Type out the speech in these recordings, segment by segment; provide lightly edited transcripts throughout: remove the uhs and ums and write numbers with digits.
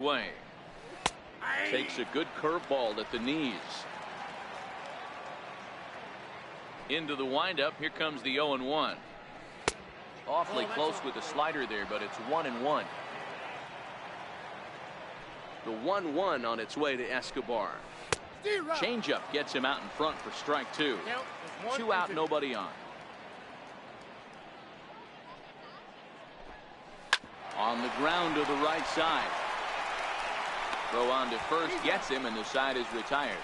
way. Takes a good curveball at the knees. Into the windup. Here comes the 0-1. Awfully close with the slider there, but it's 1-1. The 1-1 on its way to Escobar. Changeup gets him out in front for strike two. 2 out, nobody on. On the ground to the right side. Throw on to first gets him, and the side is retired.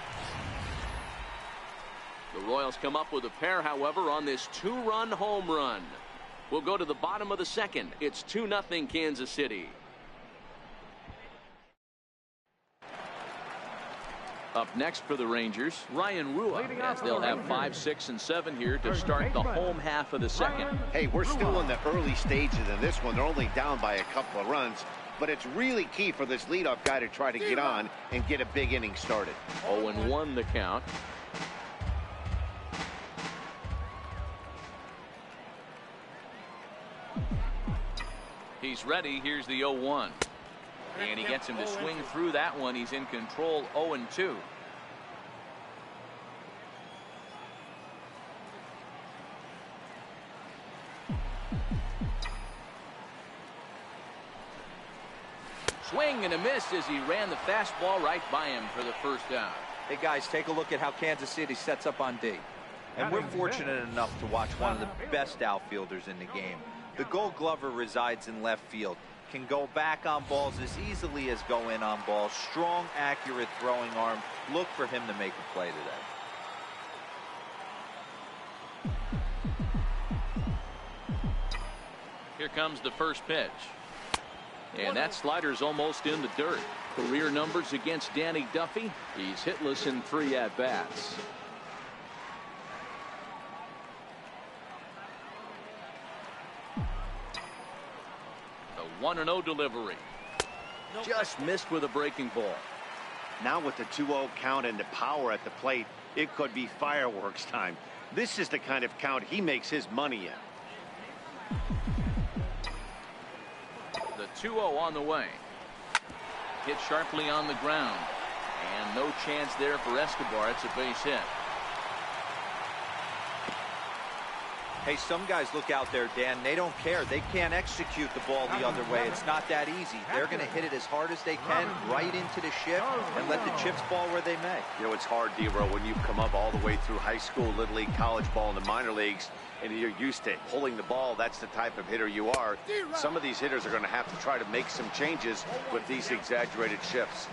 The Royals come up with a pair, however, on this 2-run home run. We'll go to the bottom of the second. It's 2-0 Kansas City. Up next for the Rangers, Ryan Rua, as they'll have 5, 6, and 7 here to start the home half of the second. Hey, we're still in the early stages in this one. They're only down by a couple of runs, but it's really key for this leadoff guy to try to get on and get a big inning started. 0-1 the count. He's ready. Here's the 0-1. And he gets him to swing through that one. He's in control. 0-2. Swing and a miss as he ran the fastball right by him for the first down. Hey guys, take a look at how Kansas City sets up on D. And we're fortunate enough to watch one of the best outfielders in the game. The Gold Glover resides in left field. Can go back on balls as easily as go in on balls. Strong, accurate throwing arm. Look for him to make a play today. Here comes the first pitch. And that slider's almost in the dirt. Career numbers against Danny Duffy. He's hitless in 3 at-bats. The 1-0 delivery. Just missed with a breaking ball. Now with the 2-0 count and the power at the plate, it could be fireworks time. This is the kind of count he makes his money in. The 2-0 on the way. Hit sharply on the ground. And no chance there for Escobar. It's a base hit. Hey, some guys look out there, Dan. They don't care. They can't execute the ball the other way. It's not that easy. They're going to hit it as hard as they can right into the shift and let the chips fall where they may. You know, it's hard, D-Row, when you've come up all the way through high school, Little League, college ball, and the minor leagues, and you're used to pulling the ball. That's the type of hitter you are. Some of these hitters are going to have to try to make some changes with these exaggerated shifts.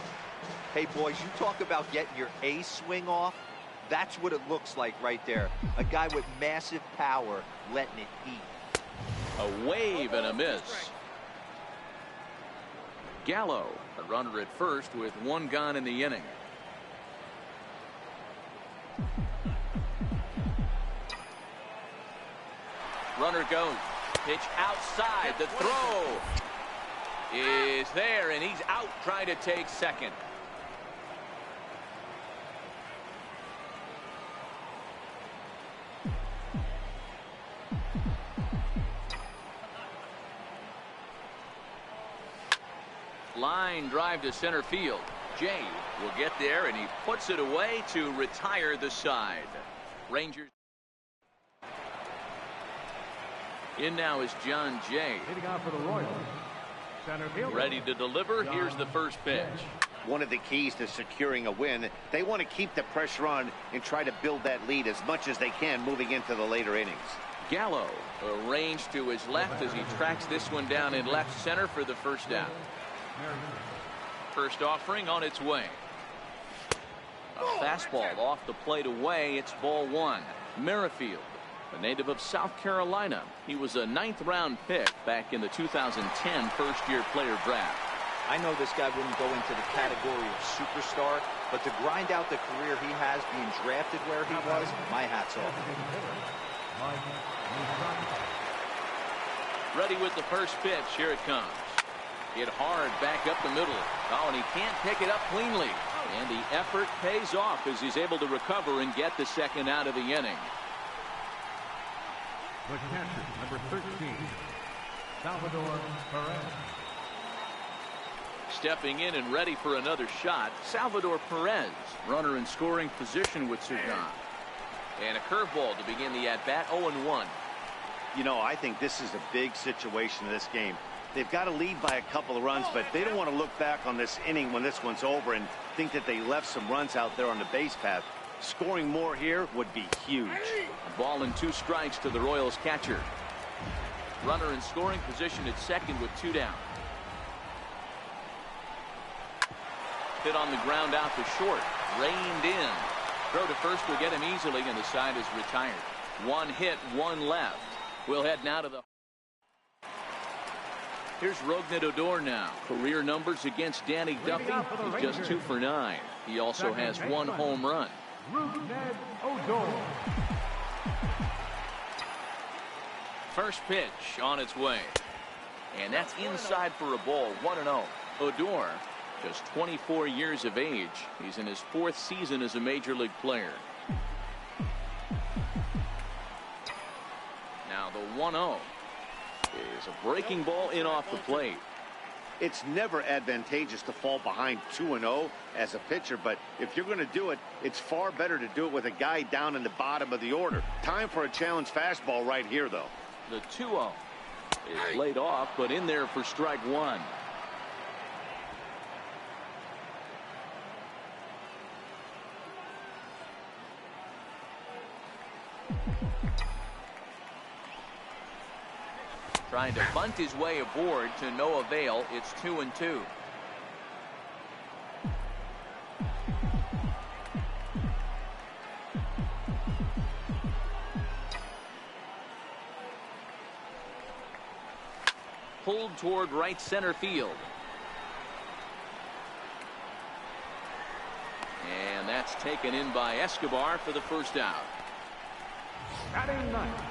Hey, boys, you talk about getting your A swing off. That's what it looks like right there. A guy with massive power letting it eat. A wave and a miss. Gallo, a runner at first with 1 gone in the inning. Runner goes. Pitch outside. The throw is there, and he's out trying to take second. Line drive to center field. Jay will get there, and he puts it away to retire the side. Rangers. In now is John Jay. Hitting out for the Royals. Center field. Ready to deliver. Here's the first pitch. One of the keys to securing a win, they want to keep the pressure on and try to build that lead as much as they can moving into the later innings. Gallo arranged to his left as he tracks this one down in left center for the first down. First offering on its way. A fastball off the plate away. It's ball 1. Merrifield, a native of South Carolina. He was a 9th-round pick back in the 2010 first-year player draft. I know this guy wouldn't go into the category of superstar, but to grind out the career he has being drafted where he was, my hat's off. Ready with the first pitch. Here it comes. Hit hard back up the middle. Oh, and he can't pick it up cleanly. And the effort pays off as he's able to recover and get the second out of the inning. The catcher, number 13, Salvador Perez. stepping in and ready for another shot, Salvador Perez. Runner in scoring position with Sugan. And a curveball to begin the at-bat, 0-1. You know, I think this is a big situation in this game. They've got to lead by a couple of runs, but they don't want to look back on this inning when this one's over and think that they left some runs out there on the base path. Scoring more here would be huge. A ball and 2 strikes to the Royals catcher. Runner in scoring position at second with 2 down. Hit on the ground out to short. Reined in. Throw to first will get him easily, and the side is retired. 1 hit, 1 left. We'll head now to the... Here's Rougned Odor now. Career numbers against Danny Duffy. He's just 2 for 9. He also has 1 home run. Rougned Odor. First pitch on its way. And that's inside for a ball, 1-0. Odor, just 24 years of age. He's in his 4th season as a major league player. Now the 1-0 is a breaking ball in off the plate. It's never advantageous to fall behind 2-0 as a pitcher, but if you're going to do it, it's far better to do it with a guy down in the bottom of the order. Time for a challenge fastball right here, though. The 2-0 is laid off, but in there for strike 1. Trying to bunt his way aboard to no avail. It's 2-2. Pulled toward right center field. And that's taken in by Escobar for the first out. Batting ninth,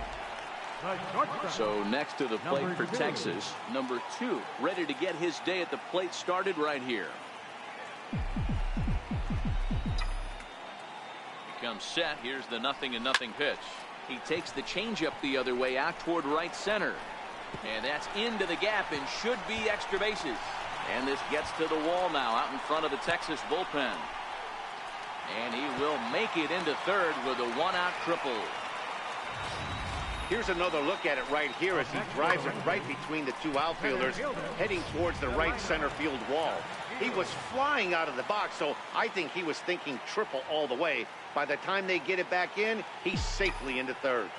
the shortstop. So next to the plate for Texas, number 2, ready to get his day at the plate started right here. Becomes set. Here's the 0-0 pitch. He takes the changeup the other way out toward right center. And that's into the gap and should be extra bases. And this gets to the wall now out in front of the Texas bullpen. And he will make it into third with a 1-out triple. Here's another look at it right here as he drives it right between the 2 outfielders, heading towards the right center field wall. He was flying out of the box, so I think he was thinking triple all the way. By the time they get it back in, he's safely into third.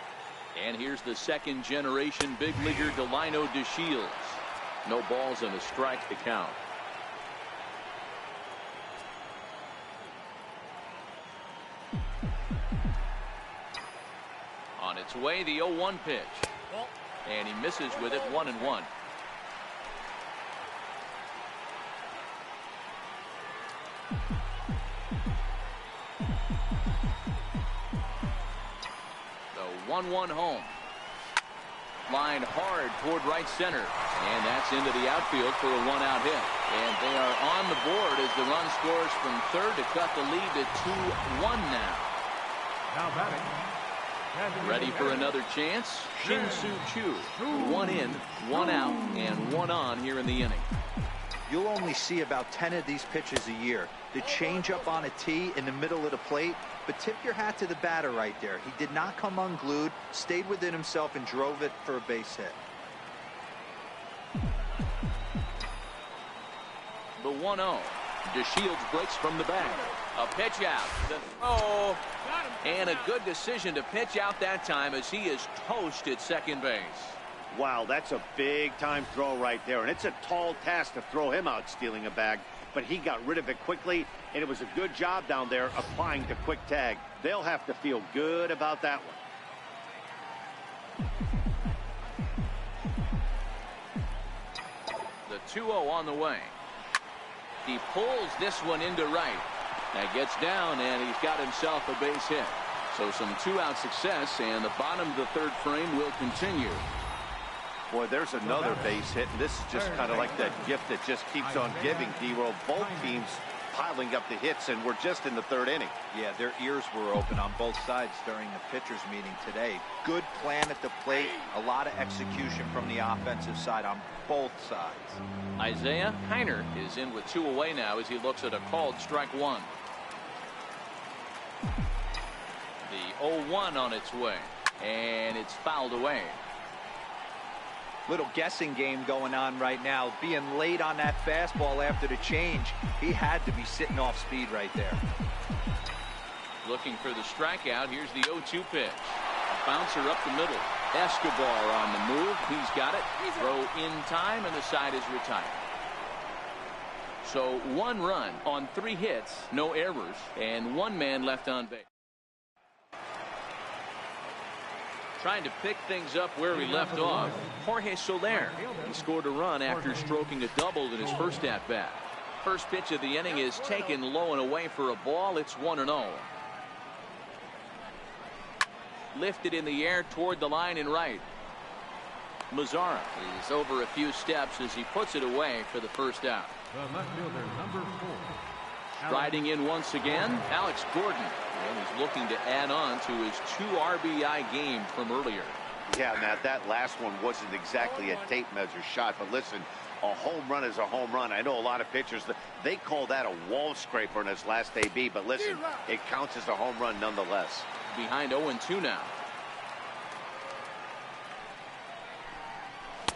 And here's the 2nd generation big leaguer Delino DeShields. No balls and a strike to count. On its way, the 0-1 pitch. And he misses with it, 1-1. The 1-1 home. Line hard toward right center. And that's into the outfield for a 1-out hit. And they are on the board as the run scores from third to cut the lead to 2-1 now. Now batting. Ready for another chance? Shin-Soo Choo. 1 in, 1 out, and 1 on here in the inning. You'll only see about 10 of these pitches a year. The changeup on a tee in the middle of the plate, but tip your hat to the batter right there. He did not come unglued, stayed within himself, and drove it for a base hit. The 1-0. DeShields breaks from the back. A pitch out. The throw. And a good decision to pitch out that time as he is toast at second base. Wow, that's a big-time throw right there, and it's a tall task to throw him out stealing a bag, but he got rid of it quickly, and it was a good job down there applying the quick tag. They'll have to feel good about that one. The 2-0 on the way. He pulls this one into right. That gets down, and he's got himself a base hit. So some 2-out success, and the bottom of the 3rd frame will continue. Boy, there's another base hit, and this is just kind of like that gift that just keeps on giving, D-Roll. Both teams piling up the hits, and we're just in the third inning. Yeah, their ears were open on both sides during the pitchers meeting today. Good plan at the plate, a lot of execution from the offensive side on both sides. Isaiah Heiner is in with 2 away now as he looks at a called strike 1. The 0-1 on its way, and it's fouled away. Little guessing game going on right now. Being late on that fastball after the change, he had to be sitting off speed right there. Looking for the strikeout. Here's the 0-2 pitch. A bouncer up the middle. Escobar on the move. He's got it. Throw in time, and the side is retired. So 1 run on 3 hits, no errors, and 1 man left on base. Trying to pick things up where we left off, Jorge Soler. He scored a run after stroking a double in his first at-bat. First pitch of the inning is taken low and away for a ball. It's 1-0. Lifted in the air toward the line and right. Mazzara is over a few steps as he puts it away for the first out. The left fielder, number 4. Striding in once again, Alex Gordon. And he's looking to add on to his 2 RBI game from earlier. Yeah, Matt, that last one wasn't exactly a tape measure shot, but listen, a home run is a home run. I know a lot of pitchers, they call that a wall scraper in his last AB, but listen, it counts as a home run nonetheless. Behind 0-2 now.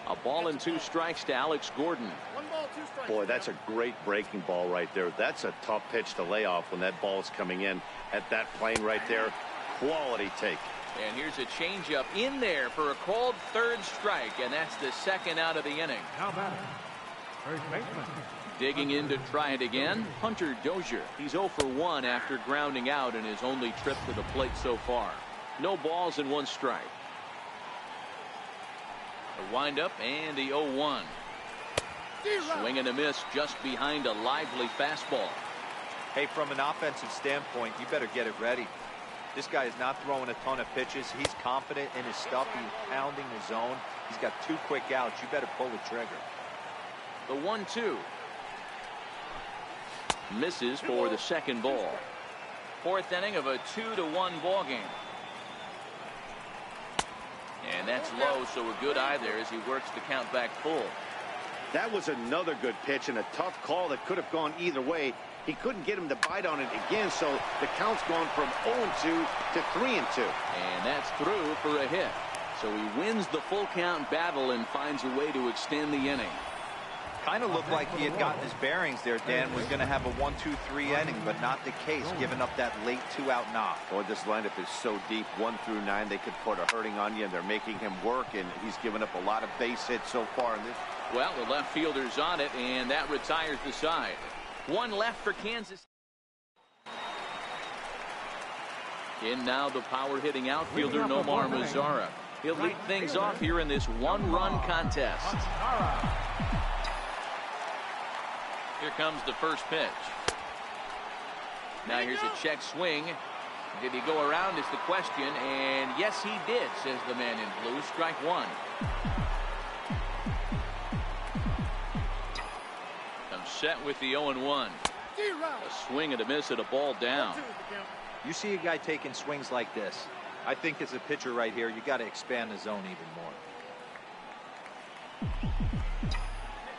A ball and 2 strikes to Alex Gordon. 1 ball, 2 strikes. Boy, that's a great breaking ball right there. That's a tough pitch to lay off when that ball's coming in at that plane right there. Quality take. And here's a changeup in there for a called 3rd strike, and that's the 2nd out of the inning. Now batting, first baseman. Digging in to try it again, Hunter Dozier. He's 0 for 1 after grounding out in his only trip to the plate so far. No balls and 1 strike. The windup and the 0-1. Swing and a miss just behind a lively fastball. Hey, from an offensive standpoint, you better get it ready. This guy is not throwing a ton of pitches. He's confident in his stuff. He's pounding the zone. He's got 2 quick outs. You better pull the trigger. The 1-2. Misses for the 2nd ball. 4th inning of a 2-1 ball game. And that's low, so a good eye there as he works the count back full. That was another good pitch and a tough call that could have gone either way. He couldn't get him to bite on it again, so the count's gone from 0-2 to 3-2. And that's through for a hit. So he wins the full count battle and finds a way to extend the inning. Kind of looked like he had gotten his bearings there, Dan. Was going to have a 1-2-3 inning, but not the case, giving up that late 2-out knock. Boy, this lineup is so deep, 1 through 9. They could put a hurting on you, and they're making him work, and he's given up a lot of base hits so far in this. Well, the left fielder's on it, and that retires the side. 1 left for Kansas. In now the power-hitting outfielder, Nomar Mazzara. He'll lead things off here in this 1-run contest. Here comes the first pitch. Now here's a check swing. Did he go around is the question, and yes he did, says the man in blue. Strike 1. Comes set with the 0-1. A swing and a miss at a ball down. You see a guy taking swings like this. I think as a pitcher right here, you got to expand the zone even more.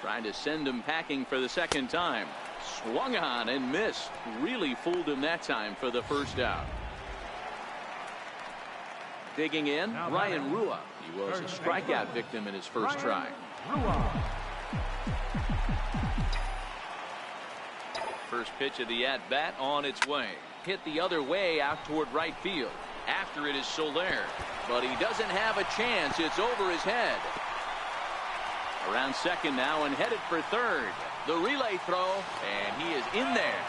Trying to send him packing for the 2nd time. Swung on and missed. Really fooled him that time for the first out. Digging in, Ryan Rua. He was a strikeout victim in his first try. First pitch of the at-bat on its way. Hit the other way out toward right field. After it is Soler, but he doesn't have a chance. It's over his head. Around 2nd now and headed for 3rd. The relay throw, and he is in there.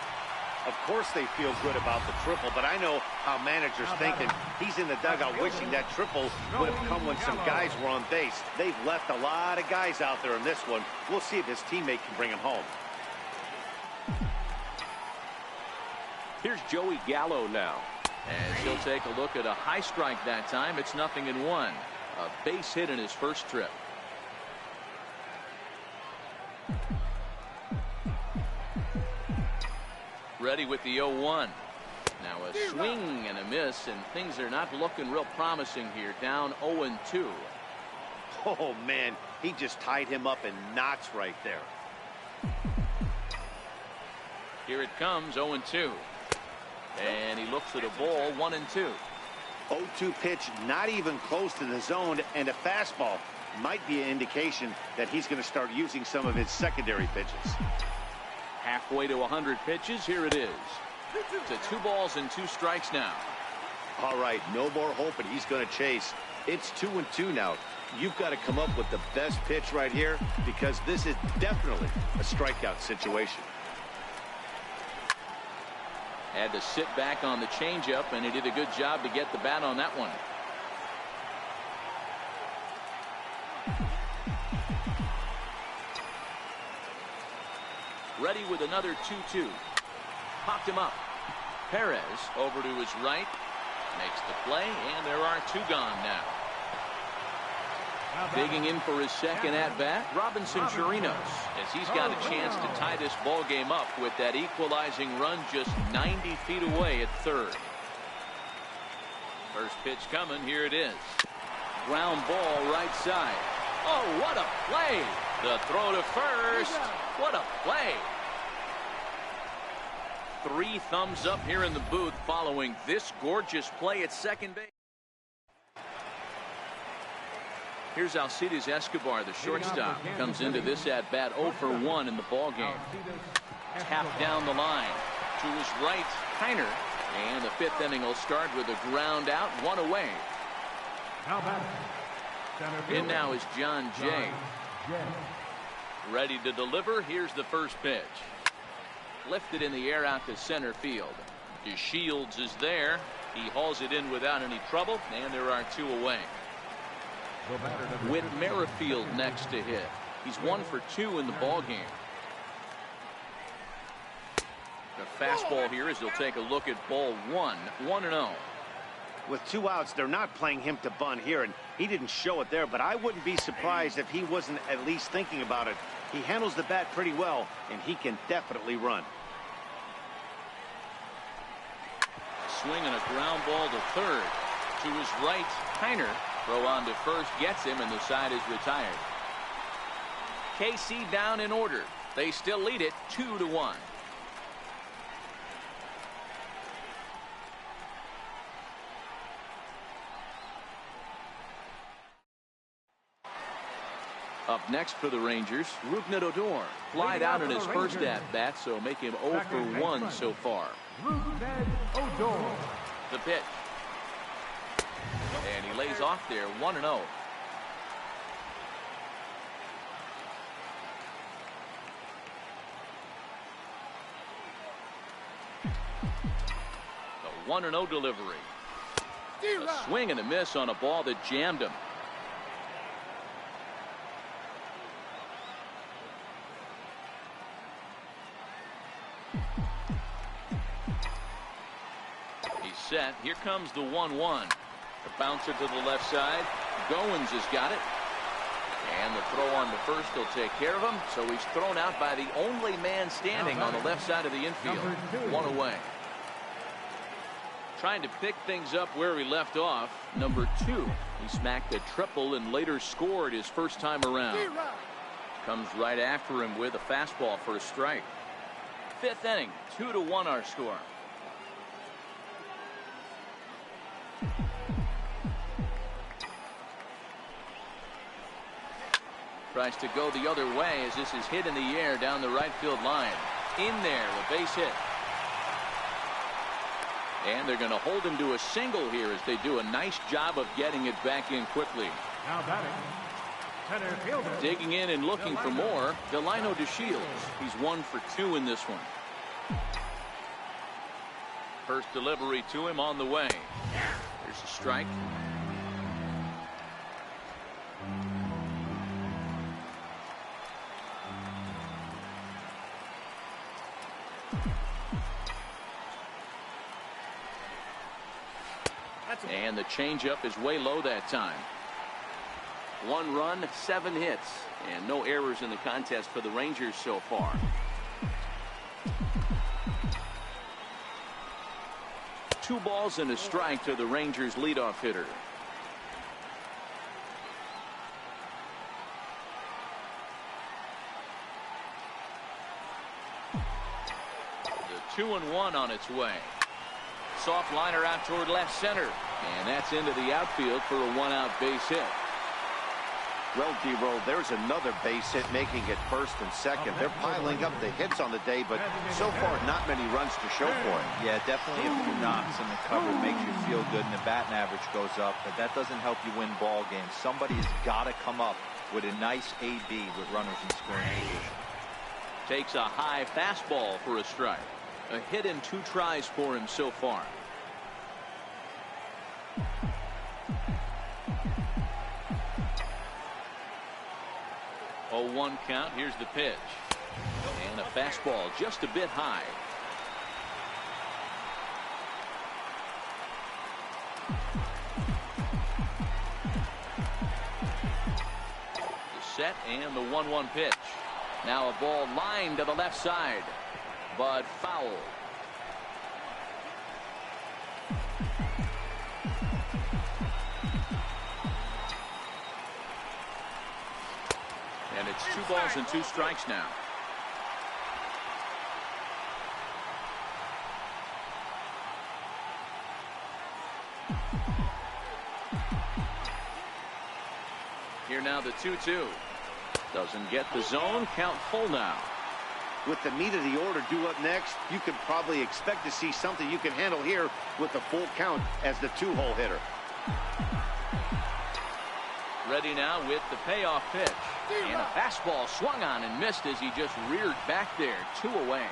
Of course they feel good about the triple, but I know how managers thinking. He's in the dugout wishing that triple would have come when some guys were on base. They've left a lot of guys out there in this one. We'll see if his teammate can bring him home. Here's Joey Gallo now. And he'll take a look at a high strike that time. It's 0-1. A base hit in his first trip. ready with the 0-1. Now a swing and a miss, and things are not looking real promising here. Down 0-2. Oh, man, he just tied him up in knots right there. Here it comes, 0-2. And he looks at a ball, 1-2. 0-2 pitch, not even close to the zone, and a fastball might be an indication that he's going to start using some of his secondary pitches. Halfway to 100 pitches, here it is. To 2 balls and 2 strikes now. All right, no more hope, and he's going to chase. It's 2-2 now. You've got to come up with the best pitch right here, because this is definitely a strikeout situation. Had to sit back on the changeup, and he did a good job to get the bat on that one. Ready with another 2-2. Popped him up. Perez over to his right. Makes the play, and there are 2 gone now. Digging in for his second at-bat, Robinson Chirinos, as he's got a chance to tie this ball game up with that equalizing run just 90 feet away at third. First pitch coming, here it is. Ground ball right side. Oh, what a play! The throw to first. What a play! 3 thumbs up here in the booth following this gorgeous play at second base. Here's Alcides Escobar, the shortstop, comes into this at-bat 0 for 1 in the ballgame. Tapped down the line to his right, Heiner, and the 5th inning will start with a ground out, 1 away. In now is John Jay. Ready to deliver. Here's the first pitch. Lifted in the air out to center field. DeShields is there. He hauls it in without any trouble, and there are 2 away. Whit Merrifield next to hit. He's 1 for 2 in the ball game. The fastball here as he'll take a look at ball 1, 1-0. With 2 outs, they're not playing him to bunt here, and he didn't show it there, but I wouldn't be surprised if he wasn't at least thinking about it. He handles the bat pretty well, and he can definitely run. Swing and a ground ball to third. To his right, Heiner. Throw on to first gets him, and the side is retired. KC down in order. They still lead it 2-1. Up next for the Rangers, Rougned Odor. Flied out in his first at-bat, so make him 0 for 1 so far. The pitch. And he lays off there, 1-0. The 1-0 delivery. A swing and a miss on a ball that jammed him. He's set. Here comes the 1-1. The bouncer to the left side. Goins has got it. And the throw on to first will take care of him. So he's thrown out by the only man standing on the left side of the infield. 1 away. Trying to pick things up where he left off. Number 2. He smacked a triple and later scored his first time around. Comes right after him with a fastball for a strike. 5th inning. 2-1 our score. Tries to go the other way as this is hit in the air down the right field line. In there, the base hit. And they're going to hold him to a single here as they do a nice job of getting it back in quickly. Now batting, center fielder. Digging in and looking for more, Delino DeShields. He's 1 for 2 in this one. First delivery to him on the way. There's a strike. And the changeup is way low that time. 1 run, 7 hits, and no errors in the contest for the Rangers so far. 2 balls and a strike to the Rangers leadoff hitter. The 2-1 on its way. Soft liner out toward left center. And that's into the outfield for a 1-out base hit. Well, D-Roll, there's another base hit making it first and second. They're piling up the hits on the day, but so far not many runs to show for it. Yeah, definitely a few knocks in the cover makes you feel good and the batting average goes up, but that doesn't help you win ball games. Somebody's got to come up with a nice AB with runners in scoring position. Takes a high fastball for a strike. A hit and 2 tries for him so far. Oh, 1 count. Here's the pitch. And a fastball just a bit high. The set and the 1-1 pitch. Now a ball lined to the left side, but foul. And it's 2 balls and 2 strikes now. Here now the 2-2. Doesn't get the zone. Count full now. With the meat of the order due up next, you could probably expect to see something you can handle here with the full count as the 2-hole hitter. Ready now with the payoff pitch. And a fastball swung on and missed as he just reared back there. 2 away.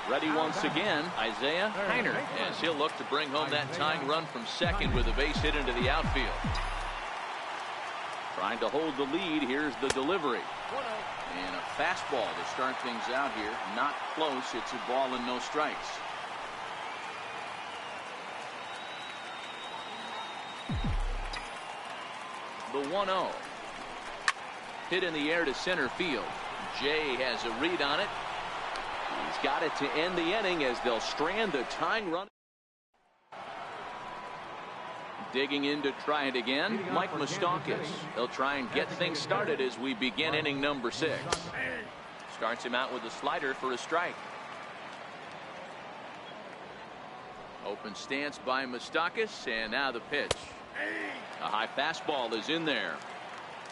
Ready once again, Isaiah Heiner, as he'll look to bring home that tying run from second with a base hit into the outfield. Trying to hold the lead. Here's the delivery. And a fastball to start things out here. Not close. It's a ball and no strikes. The 1-0. Hit in the air to center field. Jay has a read on it. He's got it to end the inning as they'll strand the tying run. Digging in to try it again, Mike Moustakas. They'll try and get things started as we begin inning number 6. Starts him out with a slider for a strike. Open stance by Moustakas, and now the pitch. A high fastball is in there.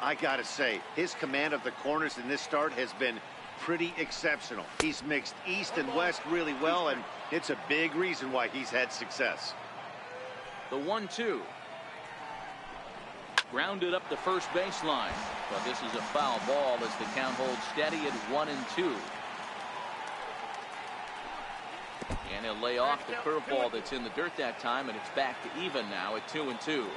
I gotta say, his command of the corners in this start has been pretty exceptional. He's mixed east and west really well, and it's a big reason why he's had success. The 1-2. Grounded up the first baseline, but this is a foul ball as the count holds steady at 1-2. And he'll lay off the curveball that's in the dirt that time, and it's back to even now at 2-2.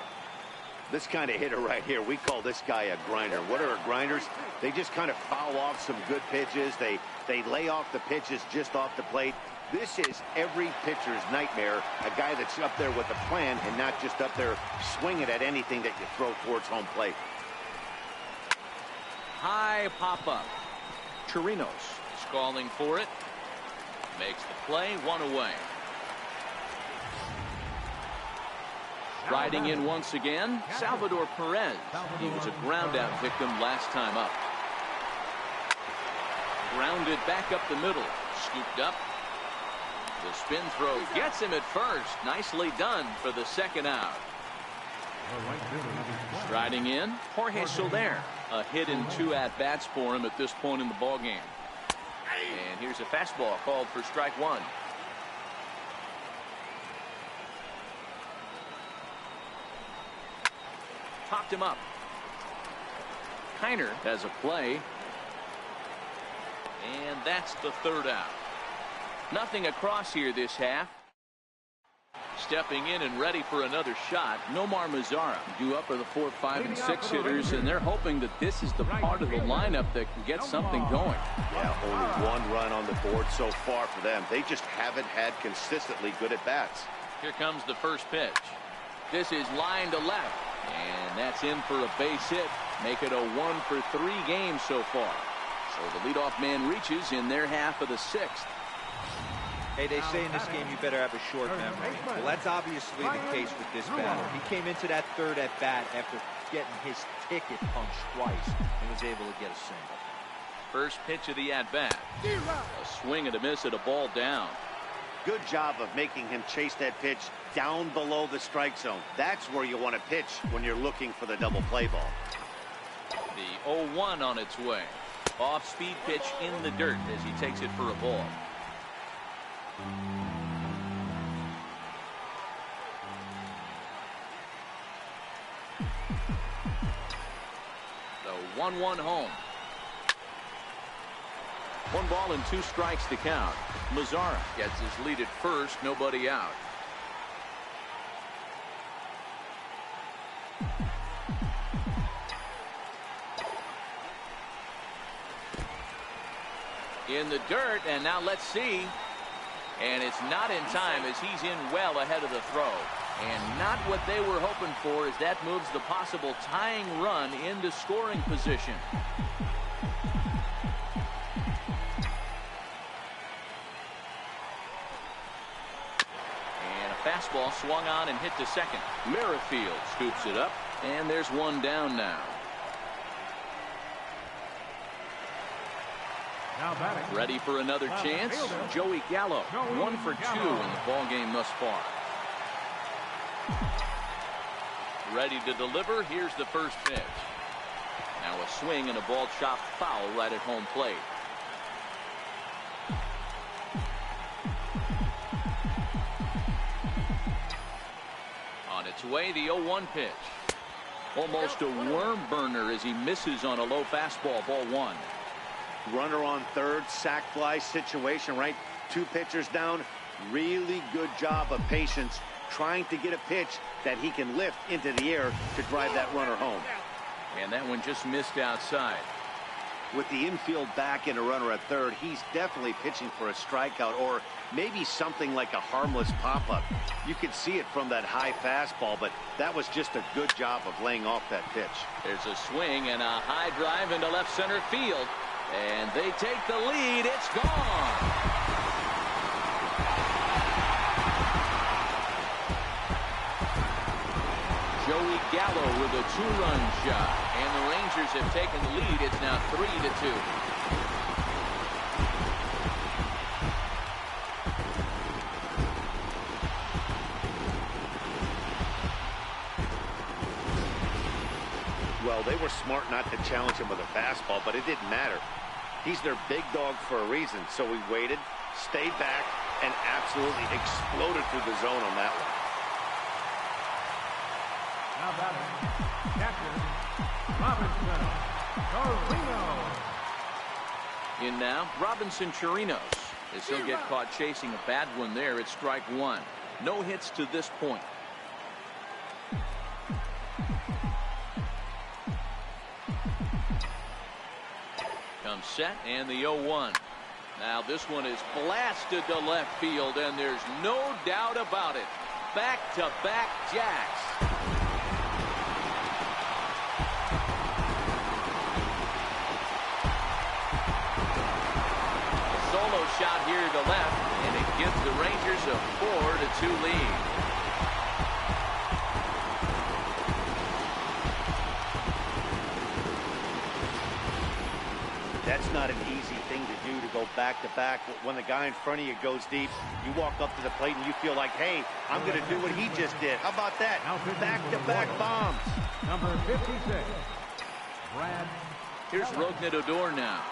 This kind of hitter right here, we call this guy a grinder. What are grinders? They just kind of foul off some good pitches. They lay off the pitches just off the plate. This is every pitcher's nightmare, a guy that's up there with a plan and not just up there swinging at anything that you throw towards home plate. High pop-up. Chirinos is calling for it. Makes the play, 1 away. Riding in once again, Salvador Perez. He was a ground-out victim last time up. Grounded back up the middle. Scooped up. The spin throw gets him at first. Nicely done for the 2nd out. Striding in, Jorge Soler. A hit and 2 at-bats for him at this point in the ballgame. And here's a fastball called for strike 1. Popped him up. Heiner has a play. And that's the 3rd out. Nothing across here this half. Stepping in and ready for another shot, Nomar Mazara. Due up are the 4, 5, and 6 hitters, and they're hoping that this is the part of the lineup that can get something going. Yeah, only 1 run on the board so far for them. They just haven't had consistently good at-bats. Here comes the first pitch. This is line to left, and that's in for a base hit. Make it a 1 for 3 games so far. So the leadoff man reaches in their half of the 6th. Hey, they say in this game you better have a short memory. Well, that's obviously the case with this batter. He came into that third at bat after getting his ticket punched twice and was able to get a single. First pitch of the at-bat. A swing and a miss at a ball down. Good job of making him chase that pitch down below the strike zone. That's where you want to pitch when you're looking for the double play ball. The 0-1 on its way. Off-speed pitch in the dirt as he takes it for a ball. The 1-1 home. 1 ball and 2 strikes to count. Mazzara gets his lead at first, nobody out. In the dirt, and now let's see. And it's not in time as he's in well ahead of the throw. And not what they were hoping for as that moves the possible tying run into scoring position. And a fastball swung on and hit to second. Merrifield scoops it up, and there's 1 down now. Ready for another chance. Joey Gallo, 1 for 2 in the ball game thus far. Ready to deliver. Here's the first pitch. Now a swing and a ball chopped foul right at home plate. On its way, the 0-1 pitch. Almost a worm burner as he misses on a low fastball. Ball 1. Runner on third, sac fly situation, right? 2 pitchers down. Really good job of patience, trying to get a pitch that he can lift into the air to drive that runner home. And that one just missed outside. With the infield back and a runner at third, he's definitely pitching for a strikeout or maybe something like a harmless pop-up. You could see it from that high fastball, but that was just a good job of laying off that pitch. There's a swing and a high drive into left center field. And they take the lead. It's gone. Joey Gallo with a 2-run shot. And the Rangers have taken the lead. It's now 3-2. Well, they were smart not to challenge him with a fastball, but it didn't matter. He's their big dog for a reason, so he waited, stayed back, and absolutely exploded through the zone on that one. Now batting, catcher, Robinson, Chirinos. In now, Robinson Chirinos. As he'll get caught chasing a bad one there, it's strike 1. No hits to this point. Comes set, and the 0-1. Now this one is blasted to left field, and there's no doubt about it. Back-to-back jacks. A solo shot here to left, and it gives the Rangers a 4-2 lead. That's not an easy thing to do, to go back-to-back. When the guy in front of you goes deep, you walk up to the plate and you feel like, hey, I'm going to do what he just did. How about that? Back-to-back bombs. Number 56, Brad. Here's Rougned Odor now.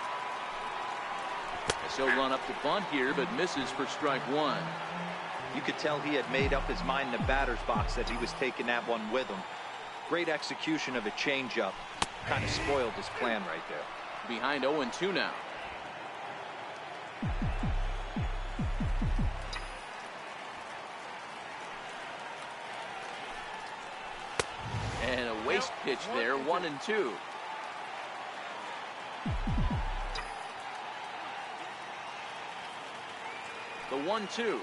As he'll run up to bunt here, but misses for strike 1. You could tell he had made up his mind in the batter's box that he was taking that one with him. Great execution of a changeup. Kind of spoiled his plan right there. Behind 0-2 now. And a waste pitch there, 1-2. The 1-2.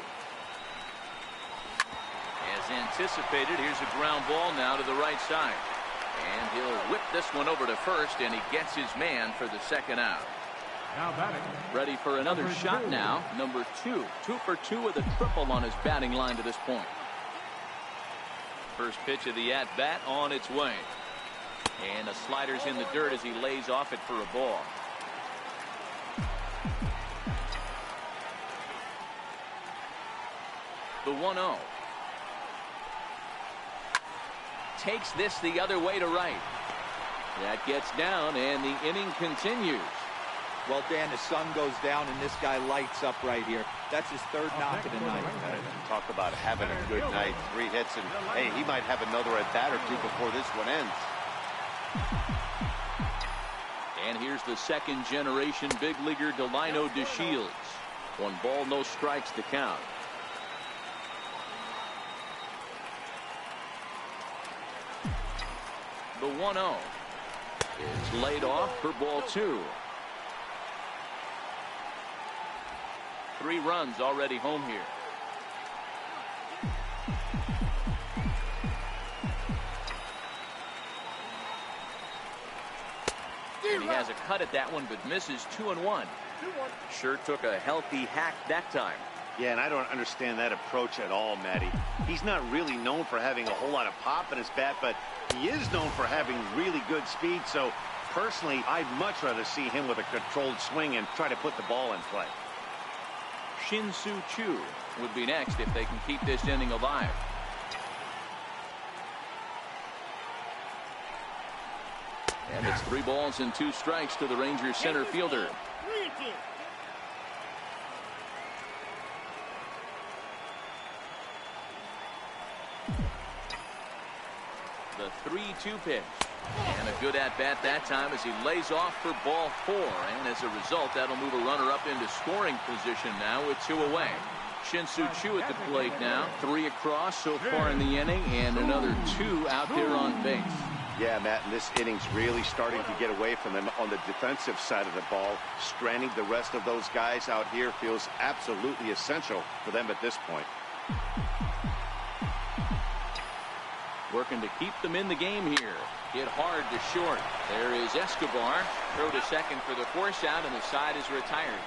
As anticipated, here's a ground ball now to the right side. And he'll whip this one over to first, and he gets his man for the second out. Now batting. Ready for another shot now. Number 2. 2 for 2 with a triple on his batting line to this point. First pitch of the at-bat on its way. And the slider's in the dirt as he lays off it for a ball. The 1-0. Takes this the other way to right. That gets down, and the inning continues. Well, Dan, the sun goes down, and this guy lights up right here. That's his third knock of the night. Talk about having a good night. 3 hits, and hey, he might have another at-bat or 2 before this one ends. And here's the second-generation big leaguer Delino DeShields. 1 ball, no strikes to count. The 1-0 is laid off for ball 2. 3 runs already home here. And he has a cut at that one, but misses 2-1. Sure took a healthy hack that time. Yeah, and I don't understand that approach at all, Matty. He's not really known for having a whole lot of pop in his bat, but he is known for having really good speed. So, personally, I'd much rather see him with a controlled swing and try to put the ball in play. Shin-Soo Choo would be next if they can keep this inning alive. And it's 3 balls and 2 strikes to the Rangers center fielder. The 3-2 pitch. And a good at-bat that time as he lays off for ball 4. And as a result, that'll move a runner up into scoring position now with 2 away. Shin-Soo Choo at the plate now. 3 across so far in the inning, and another 2 out there on base. Yeah, Matt, and this inning's really starting to get away from him on the defensive side of the ball. Stranding the rest of those guys out here feels absolutely essential for them at this point. Working to keep them in the game here. Hit hard to short. There is Escobar. Throw to second for the force out, and the side is retired.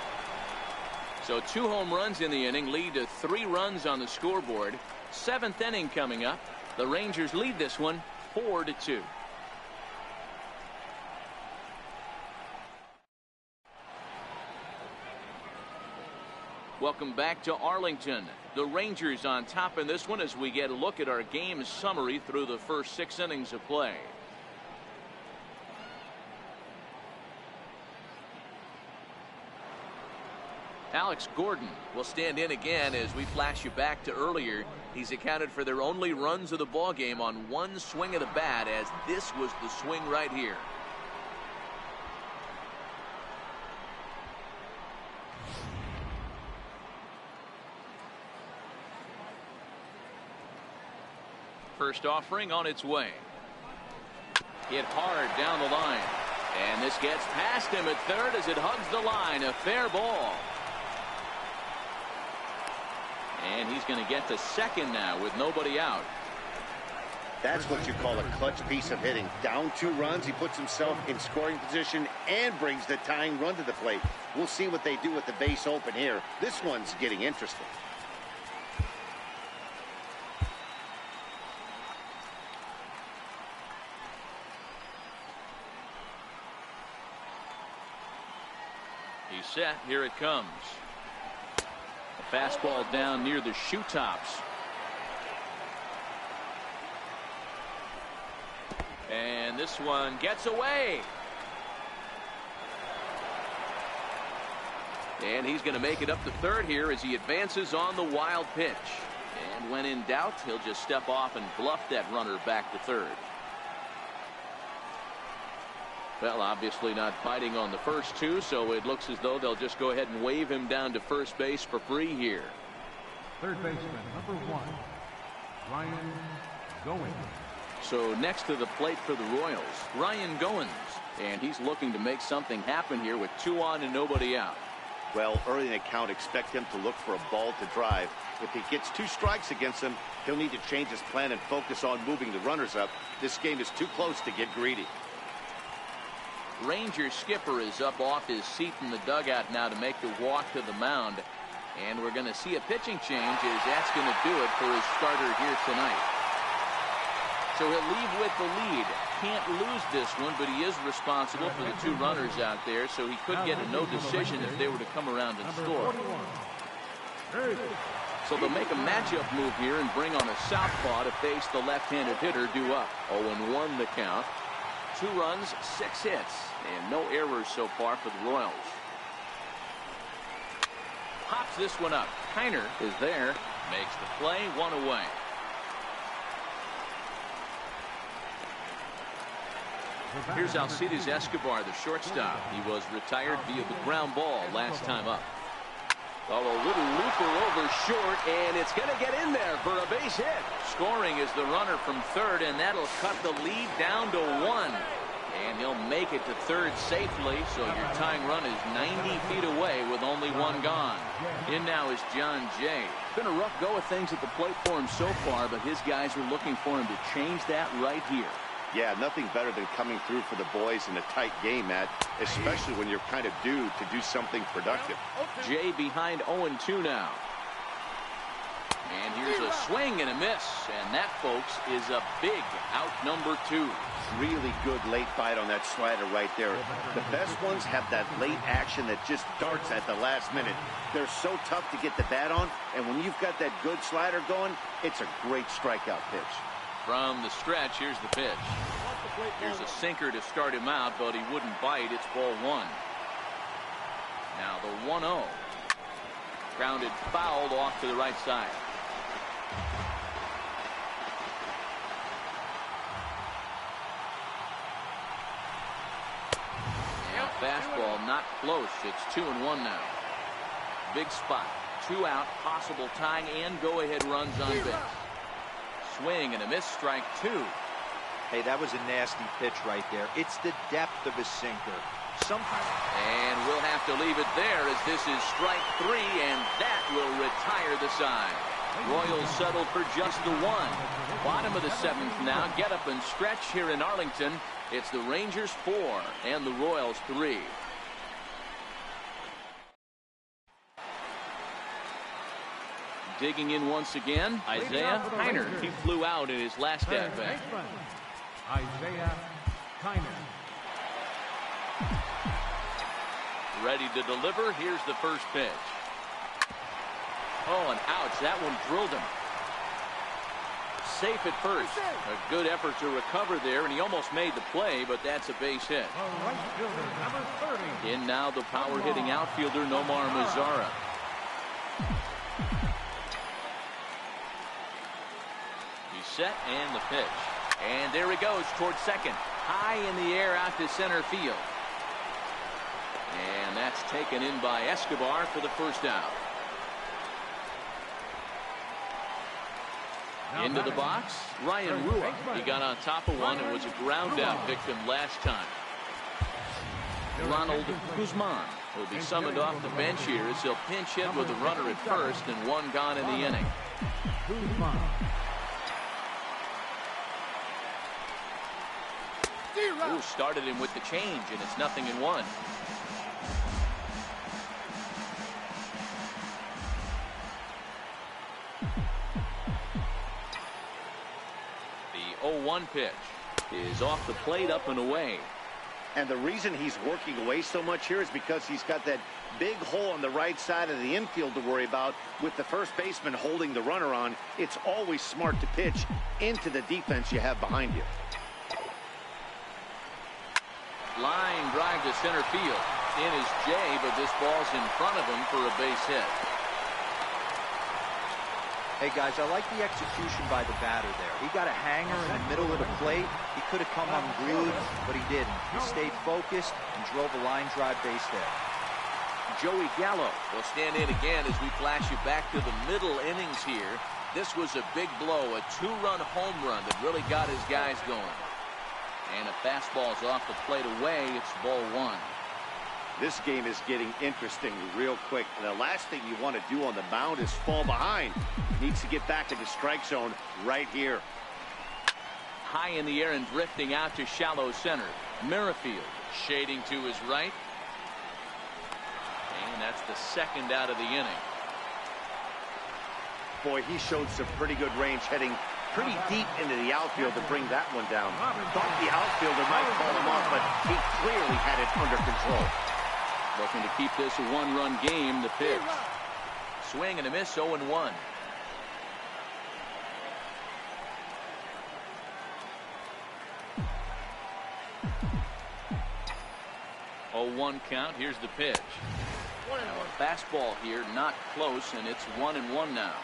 So 2 home runs in the inning lead to 3 runs on the scoreboard. 7th inning coming up. The Rangers lead this one 4-2. Welcome back to Arlington. The Rangers on top in this one as we get a look at our game summary through the first 6 innings of play. Alex Gordon will stand in again as we flash you back to earlier. He's accounted for their only runs of the ball game on 1 swing of the bat, as this was the swing right here. First offering on its way. Hit hard down the line. And this gets past him at third as it hugs the line. A fair ball. And he's going to get to second now with nobody out. That's what you call a clutch piece of hitting. Down 2 runs, he puts himself in scoring position and brings the tying run to the plate. We'll see what they do with the base open here. This one's getting interesting. He's set. Here it comes. A fastball down near the shoe tops. And this one gets away. And he's going to make it up to third here as he advances on the wild pitch. And when in doubt, he'll just step off and bluff that runner back to third. Well, obviously not fighting on the first 2, so it looks as though they'll just go ahead and wave him down to first base for free here. Third baseman, number 1, Ryan Goins. So next to the plate for the Royals, Ryan Goins. And he's looking to make something happen here with 2 on and nobody out. Well, early in the count, expect him to look for a ball to drive. If he gets 2 strikes against him, he'll need to change his plan and focus on moving the runners up. This game is too close to get greedy. Ranger skipper is up off his seat in the dugout now to make the walk to the mound. And we're going to see a pitching change as that's going to do it for his starter here tonight. So he'll leave with the lead. Can't lose this one, but he is responsible for the 2 runners out there, so he could get a no decision if they were to come around and score. So they'll make a matchup move here and bring on a southpaw to face the left-handed hitter due up. 0-1 the count. 2 runs, 6 hits, and no errors so far for the Royals. Pops this one up. Kiner is there, makes the play, 1 away. Here's Alcides Escobar, the shortstop. He was retired via the ground ball last time up. Oh, a little looper over short, and it's going to get in there for a base hit. Scoring is the runner from third, and that'll cut the lead down to 1. And he'll make it to third safely, so your tying run is 90 feet away with only 1 gone. In now is John Jay. Been a rough go of things at the plate for him so far, but his guys are looking for him to change that right here. Yeah, nothing better than coming through for the boys in a tight game, Matt, especially when you're kind of due to do something productive. Jay behind 0-2 now. And here's a swing and a miss, and that, folks, is a big out number 2. Really good late bite on that slider right there. The best ones have that late action that just darts at the last minute. They're so tough to get the bat on, and when you've got that good slider going, it's a great strikeout pitch. From the stretch, here's the pitch. Here's a sinker to start him out, but he wouldn't bite. It's ball 1. Now the 1-0. Grounded fouled off to the right side. And fastball not close. It's 2-1 now. Big spot. 2 out, possible tying and go-ahead runs on base. Swing and a miss, strike 2. Hey, that was a nasty pitch right there. It's the depth of a sinker. And we'll have to leave it there as this is strike 3, and that will retire the side. Royals settle for just the 1. Bottom of the 7th now. Get up and stretch here in Arlington. It's the Rangers 4 and the Royals 3. Digging in once again, Isaiah Kiner. He flew out in his last at-bat. Isaiah Kiner. Ready to deliver. Here's the first pitch. Oh, and ouch. That one drilled him. Safe at first. A good effort to recover there, and he almost made the play, but that's a base hit. Right fielder, number 30. In now the power-hitting outfielder, Nomar Mazara. Set and the pitch, and there he goes towards second, high in the air out to center field, and that's taken in by Escobar for the first out. Into the box, Ryan Rua. He got on top of one and was a ground out victim last time. Ronald Guzman will be summoned off the bench here as he'll pinch hit with a runner at first and 1 gone in the inning. Ooh, started him with the change, and it's 0-1. The 0-1 pitch is off the plate, up and away. And the reason he's working away so much here is because he's got that big hole on the right side of the infield to worry about. With the first baseman holding the runner on, it's always smart to pitch into the defense you have behind you. Line drive to center field. In is Jay, but this ball's in front of him for a base hit. Hey, guys, I like the execution by the batter there. He got a hanger in the middle of the plate. He could have come unglued, but he didn't. He stayed focused and drove a line drive base hit. Joey Gallo will stand in again as we flash you back to the middle innings here. This was a big blow, a 2-run home run that really got his guys going. And a fastball's off the plate away. It's ball 1. This game is getting interesting real quick. The last thing you want to do on the mound is fall behind. Needs to get back in the strike zone right here. High in the air and drifting out to shallow center. Merrifield Shading to his right. And that's the second out of the inning. Boy, he showed some pretty good range heading pretty deep into the outfield to bring that one down. Thought the outfielder might call him off, but he clearly had it under control. Looking to keep this a one-run game. The pitch. Swing and a miss, 0-1. 0-1 count. Here's the pitch. Now a fastball here, not close, and it's 1-1 now.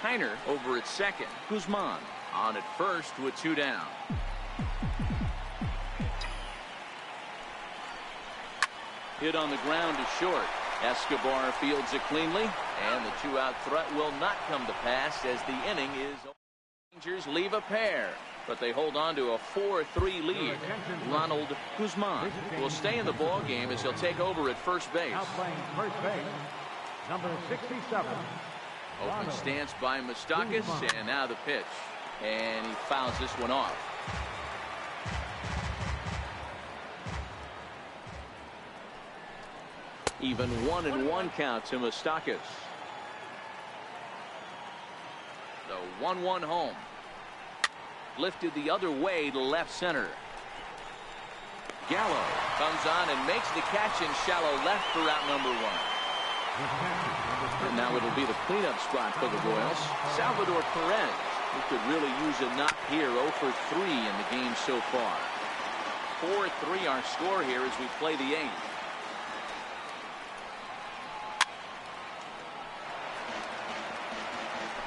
Heiner over at second. Guzman on at first with 2 down. Hit on the ground to short. Escobar fields it cleanly, and the 2-out threat will not come to pass as the inning is. Rangers leave a pair, but they hold on to a 4-3 lead. Ronald Guzman will stay in the ball game as he'll take over at first base. Now playing first base, number 67. Open stance by Moustakas, and now the pitch. And he fouls this one off. Even 1-1 count to Moustakas. The 1-1 home. Lifted the other way to left center. Gallo comes on and makes the catch in shallow left for out number 1. And now it'll be the cleanup spot for the Royals. Salvador Perez, who could really use a knock here. 0 for 3 in the game so far. 4-3 our score here as we play the 8th.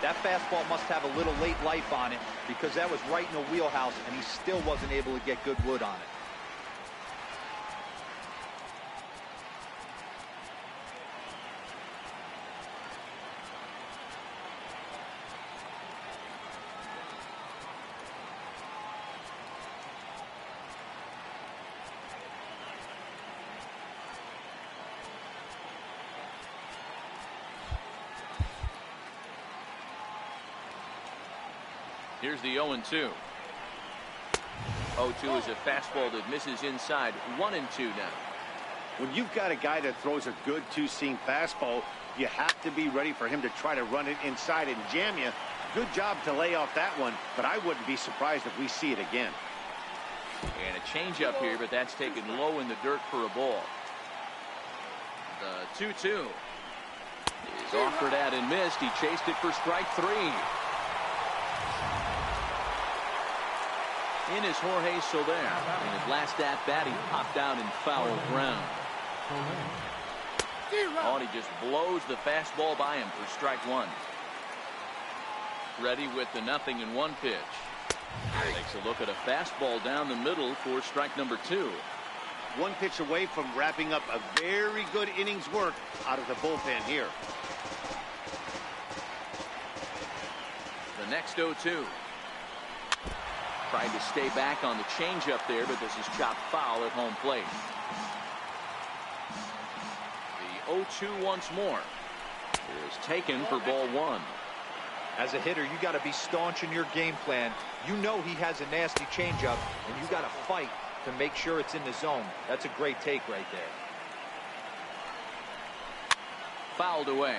That fastball must have a little late life on it because that was right in the wheelhouse and he still wasn't able to get good wood on it. Here's the 0-2. 0-2 is a fastball that misses inside. 1-2 now. When you've got a guy that throws a good two-seam fastball, you have to be ready for him to try to run it inside and jam you. Good job to lay off that one, but I wouldn't be surprised if we see it again. And a changeup here, but that's taken low in the dirt for a ball. The 2-2 is offered at and missed. He chased it for strike 3. In is Jorge Soler. In his last at-bat, he popped out in foul ground. Oh, and he just blows the fastball by him for strike 1. Ready with the 0-1 pitch. Takes a look at a fastball down the middle for strike number 2. One pitch away from wrapping up a very good innings work out of the bullpen here. The next 0-2. Tried to stay back on the changeup there, but this is chopped foul at home plate. The 0-2 once more is taken for ball 1. As a hitter, you got to be staunch in your game plan. You know he has a nasty changeup, and you got to fight to make sure it's in the zone. That's a great take right there. Fouled away.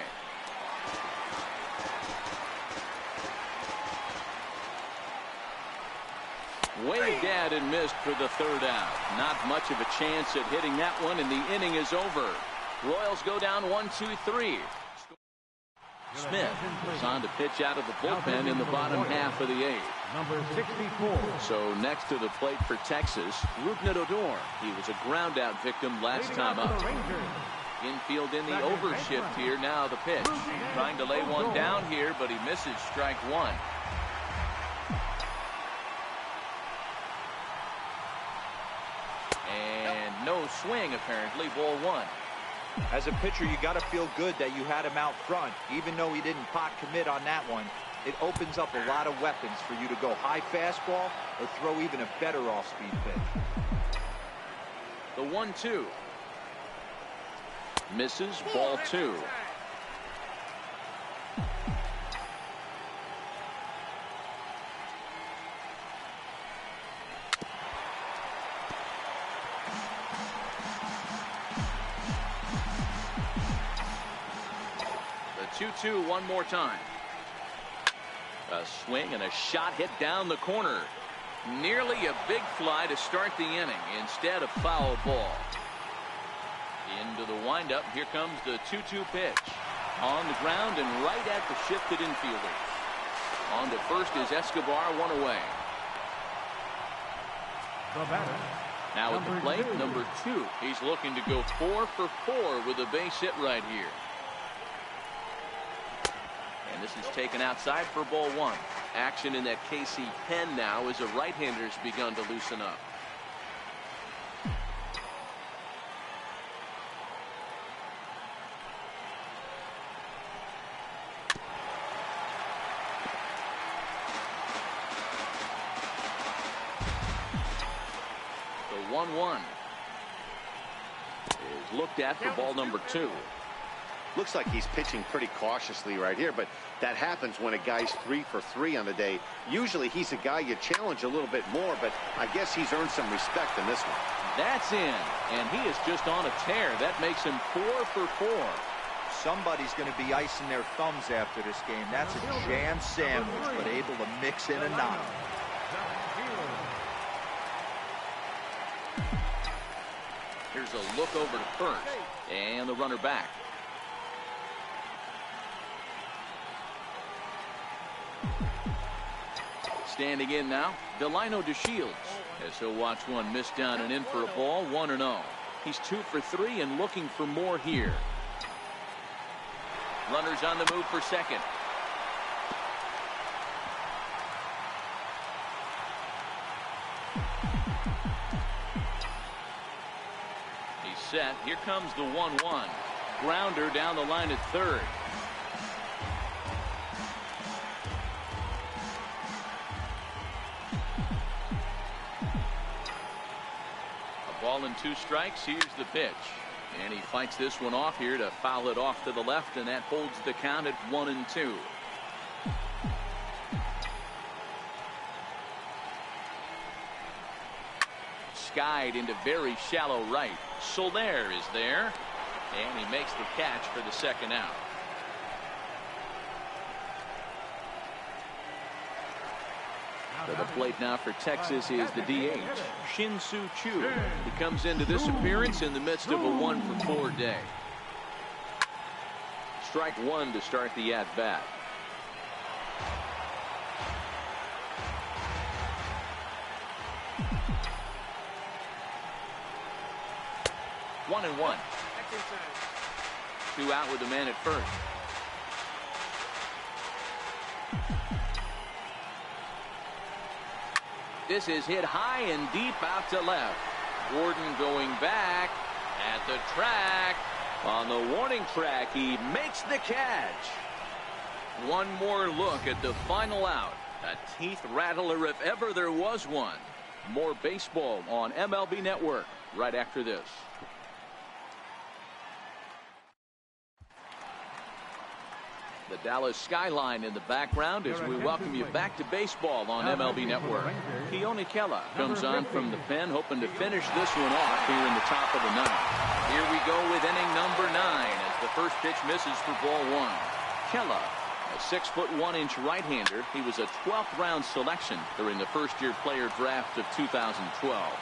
Waved at and missed for the 3rd out. Not much of a chance at hitting that one, and the inning is over. Royals go down 1-2-3. Smith is on to pitch out of the bullpen in the bottom half of the 8th. Number 64. So next to the plate for Texas, Rougned Odor. He was a ground out victim last time up. Infield in the overshift here. Now the pitch. Trying to lay one down here, but he misses strike 1. And no swing, apparently. Ball 1. As a pitcher, you got to feel good that you had him out front. Even though he didn't pot commit on that one, it opens up a lot of weapons for you to go high fastball or throw even a better off-speed pitch. The 1-2. Misses. Ball 2. The 2-2 one more time. A swing and a shot hit down the corner. Nearly a big fly to start the inning. Instead, a foul ball. Into the windup. Here comes the 2-2 pitch. On the ground and right at the shifted infielder. On to first is Escobar, one away. The batter. Now at the plate, number 2. He's looking to go 4 for 4 with a base hit right here. And this is taken outside for ball 1. Action in that KC pen now as a right-hander's begun to loosen up. The 1-1 is looked at for ball number 2. Looks like he's pitching pretty cautiously right here, but that happens when a guy's 3 for 3 on the day. Usually he's a guy you challenge a little bit more, but I guess he's earned some respect in this one. That's in, and he is just on a tear. That makes him 4 for 4. Somebody's going to be icing their thumbs after this game. That's a jam sandwich, but able to mix in a 9. Here's a look over to first, and the runner back. Standing in now, Delino DeShields, as he'll watch one miss down and in for a ball, 1-0. He's 2 for 3 and looking for more here. Runners on the move for second. He's set. Here comes the 1-1. Grounder down the line at third. Ball and 2 strikes. Here's the pitch. And he fights this one off here to foul it off to the left, and that holds the count at 1-2. Skied into very shallow right. Soler is there, and he makes the catch for the second out. To the plate now for Texas is the DH, Shin-Soo Choo. He comes into this appearance in the midst of a 1 for 4 day. Strike 1 to start the at-bat. One and 1. 2 out with the man at first. This is hit high and deep out to left. Gordon going back at the track. On the warning track, he makes the catch. One more look at the final out. A teeth rattler if ever there was one. More baseball on MLB Network right after this. The Dallas skyline in the background as we welcome you back to baseball on MLB Network. Keone Kela comes on from the pen, hoping to finish this one off here in the top of the 9th. Here we go with inning number 9 as the first pitch misses for ball 1. Kela, a 6'1" right-hander. He was a 12th round selection during the first-year player draft of 2012.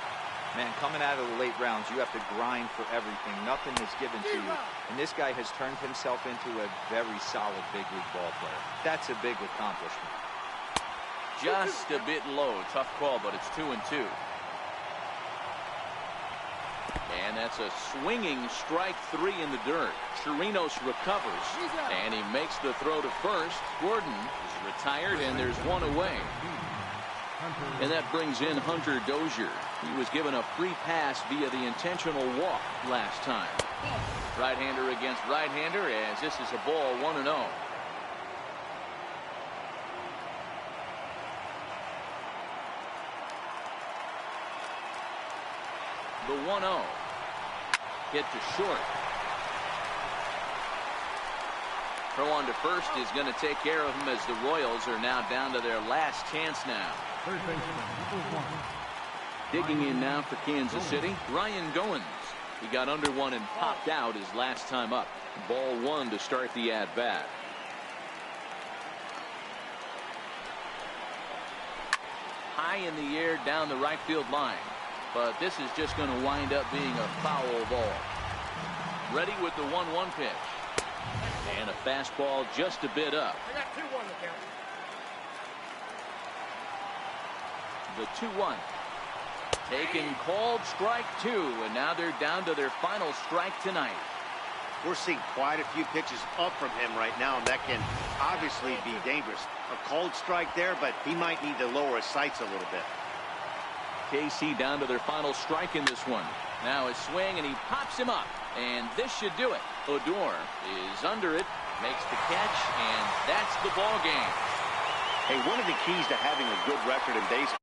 Man, coming out of the late rounds, you have to grind for everything. Nothing is given to you. And this guy has turned himself into a very solid big league ball player. That's a big accomplishment. Just a bit low. Tough call, but it's 2-2. And that's a swinging strike 3 in the dirt. Chirinos recovers, and he makes the throw to first. Gordon is retired, and there's one away. And that brings in Hunter Dozier. He was given a free pass via the intentional walk last time. Right-hander against right-hander as this is a ball 1-0. The 1-0. Hit to short. Throw on to first is going to take care of him as the Royals are now down to their last chance now. Third baseman, number 1. Digging in now for Kansas City, Ryan Goins. He got under one and popped out his last time up. Ball one to start the at-bat. High in the air down the right field line. But this is just going to wind up being a foul ball. Ready with the 1-1 pitch. And a fastball just a bit up. I got 2-1 to count. The 2-1. Taken, called, strike two, and now they're down to their final strike tonight. We're seeing quite a few pitches up from him right now, and that can obviously be dangerous. A called strike there, but he might need to lower his sights a little bit. KC down to their final strike in this one. Now a swing, and he pops him up, and this should do it. Odor is under it, makes the catch, and that's the ball game. Hey, one of the keys to having a good record in baseball